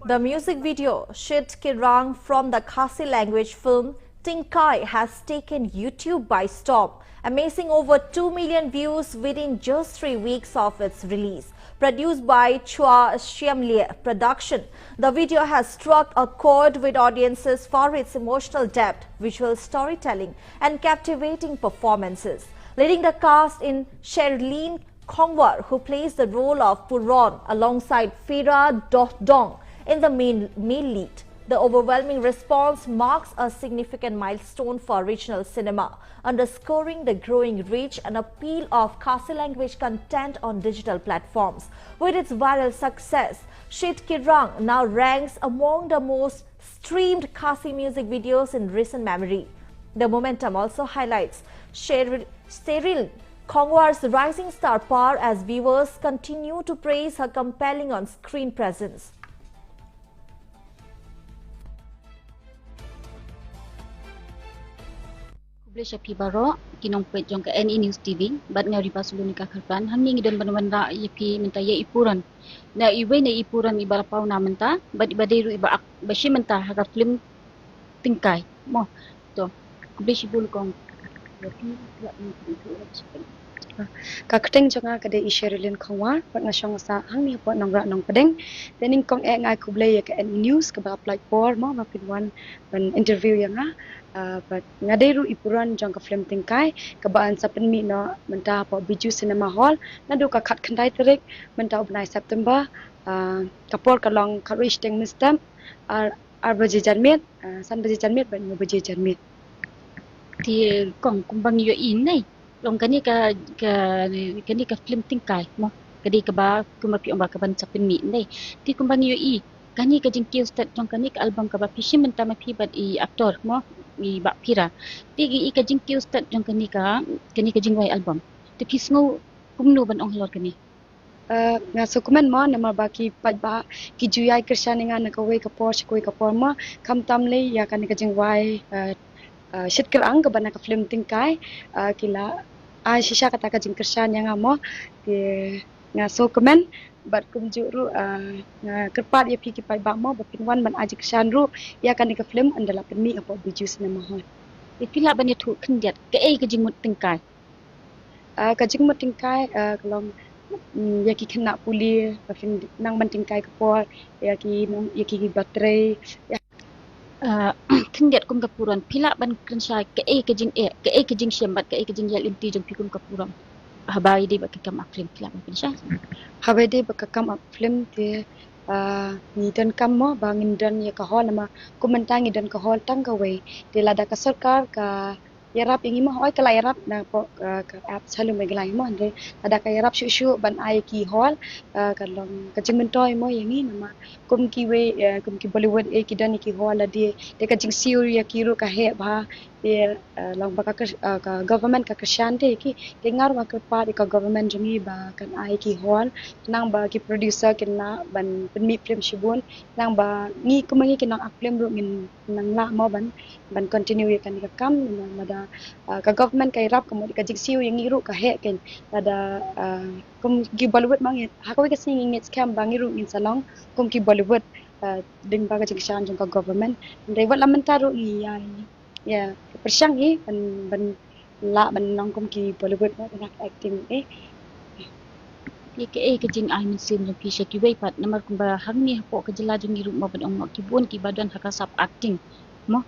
The music video, Shit Kirang from the Khasi language film Tinkai, has taken YouTube by storm, amassing over 2 million views within just 3 weeks of its release. Produced by Chua Xiamlie Production, the video has struck a chord with audiences for its emotional depth, visual storytelling and captivating performances. Leading the cast in Sherlyn Khongwar, who plays the role of Puron alongside Fira Dong in the main lead. The overwhelming response marks a significant milestone for regional cinema, underscoring the growing reach and appeal of Khasi language content on digital platforms. With its viral success, Shit Kirang now ranks among the most streamed Khasi music videos in recent memory. The momentum also highlights Sherlyn Khongwar's rising star power as viewers continue to praise her compelling on-screen presence. Boleh Syafi Barok, kinong pet jong ke NE News TV, bat ngari pasulu ni kakarpan, hang ngi dan banwan yapi menta ye ipuran. Na iwe na ipuran ibara pau na menta, bat ibadeiru iba bashi menta haga film Tinkai. Mo to. Boleh sibul kong. Kakting jonga kade Sherlyn Khongwar pat na syong sa hang ni pot nong ra nong pedeng tening kong ngai kublay ke NE News ke ba platform mo mapin wan ban interview yang but ngaderu ipuran jong ke film Tinkai ke baan sa penmi no menta po biju cinema hall nadu ka khat khandai terik menta ubnai September kapor kalong karish teng mistam ar baje janmet san baje janmet ban baje janmet Ti kong kumbang yo inay. Long kani ka film Tinkai mo. Kadi ka ba kumapi ang baka ban sa pinmi nay. Ti kumbang yo kani ka jingkiw start jong kani ka album ka ba pishi menta mapibat aktor mo i ba pira. Ti ka jingkiw start jong kani ka jingway album. Ti pisngo kumno ban ong halor kani. Nga sukumen mo na mabaki pagba ki juyay kersyan nga nakaway kapor shikoy kapor mo kam tamle ya kani ka jingway Shit Kirang ke bana ka film Tinkai kila shisha kata ka jing kersyan yang amo ki nga so komen bat kumju ru nga kerpat ya pi ki pai ba mo bapin wan ban aji kersyan ru ya kan ka film andala penmi apo biju cinema hall Pila ban tu kendiat ke ka jingmut Tinkai. Ka jingmut Tinkai kalong ya ki kena puli bapin nang ban Tinkai kapor ya ki baterai kendiat kum kapuran pila ban kensai ke ka jing syambat ke ka jing yal inti jong pikum kapuran habai di bak kam aklim pila ban kensai habai di bak kam film ti ni dan kam mo bangin dan ya ka hol ma kumentangi dan ka hol tang ka we ti lada ka sarkar ka yarap ingi mo oi kala yarap na po ka app salu me gelai mo ande ada ka yarap shu ban ai ki hol kalong ka jingmentoy mo yangi nama kum ki we kum ki Bollywood ki dan ki hol la de ka jing siur ya ki ru ka he ba de long ba ka government ka keshan de ki dengar wa ka pa ka government jangi ba kan ai ki hol nang ba ki producer kena ban penmi film shibun nang ba ngi kumangi kinang film ru min nang la mo ban continue ya kan ka kam nada ka government kay rap kamo ka jigsiu yang iru ka he ken nada kum ki Bollywood mang hakawi ka singing it scam bang iru in salong kum ki Bollywood ding ba ka jigshan jong ka government ndai wat laman taru ya persyang ban la ban nong kum ki Bollywood mo nak acting ka jing ai min sin jong pisha ki wei pat namar kumba hang ni po ka jela jong iru mo ban ong ki bun ki badan hakasap acting mo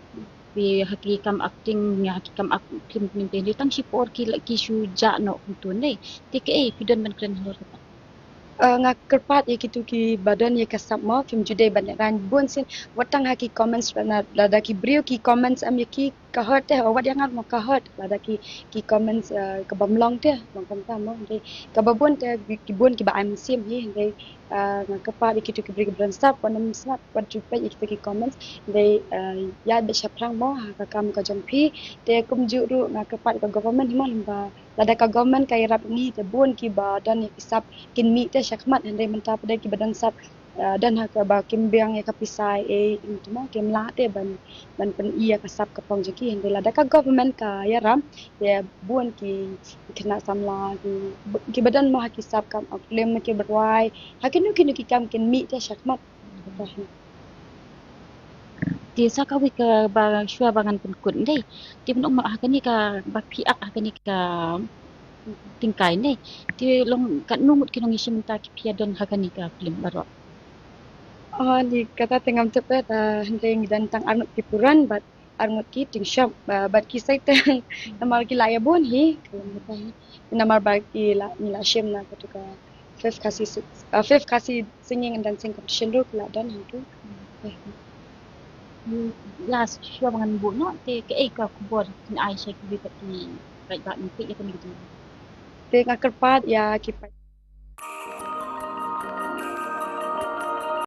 bi hakikam acting ya hakikam acting min te tang sipor ki suja no kuntun nei tike pidan ban kren halor ka nga kerpat ya kitu ki badan ya kasap mo film jude ban ran bun sin watang haki comments na lada ki brio ki comments am ya ki ka hurt te wat yang mo ka hurt lada ki comments ka bamlong te bang kam ta mo de ka babun te ki bun ki ba am sim hi de nga kerpat ya kitu ki brio brand stop wanam snap wat jupe ya kitu ki comments de ya be shaprang mo ka kam ka jampi te kum juru nga kerpat ka government mo limba lada ka government kay rap ni te bun ki badan ya kisap kin mi te syakmat handai menta pada ki badan sap dan ha ka ba kim biang ya kapisai itu mo kim la te ban pen iya kasap ka pong jeki handai lada ka government ka ya ram ya bun ki kena samla ki badan mo hakisap kam film ki berwai hakinu kinu ki kam kin mi te syakmat Ti sa kawi ka ba shua bangan penkun dei. Ti mun mak hakani ka ba piak hakani ka tingkai nei. Ti long kat numut kinong isim ta ki piadon hakani ka film baro. Oh, di kata tengam cepet henteng dan tang arnut kipuran bat arnut ki ting shop bat ki sai teng namar ki laya bon hi kalau mata hi namar ba ki la ni la shem na katu ka fifth kasi singing and dancing competition ro kala dan hantu. Last shua bangan bu no ti ke ka kubor ni Aisyah ki bi pati right ba ni ti ya kan gitu. Tengah kerpat ya ki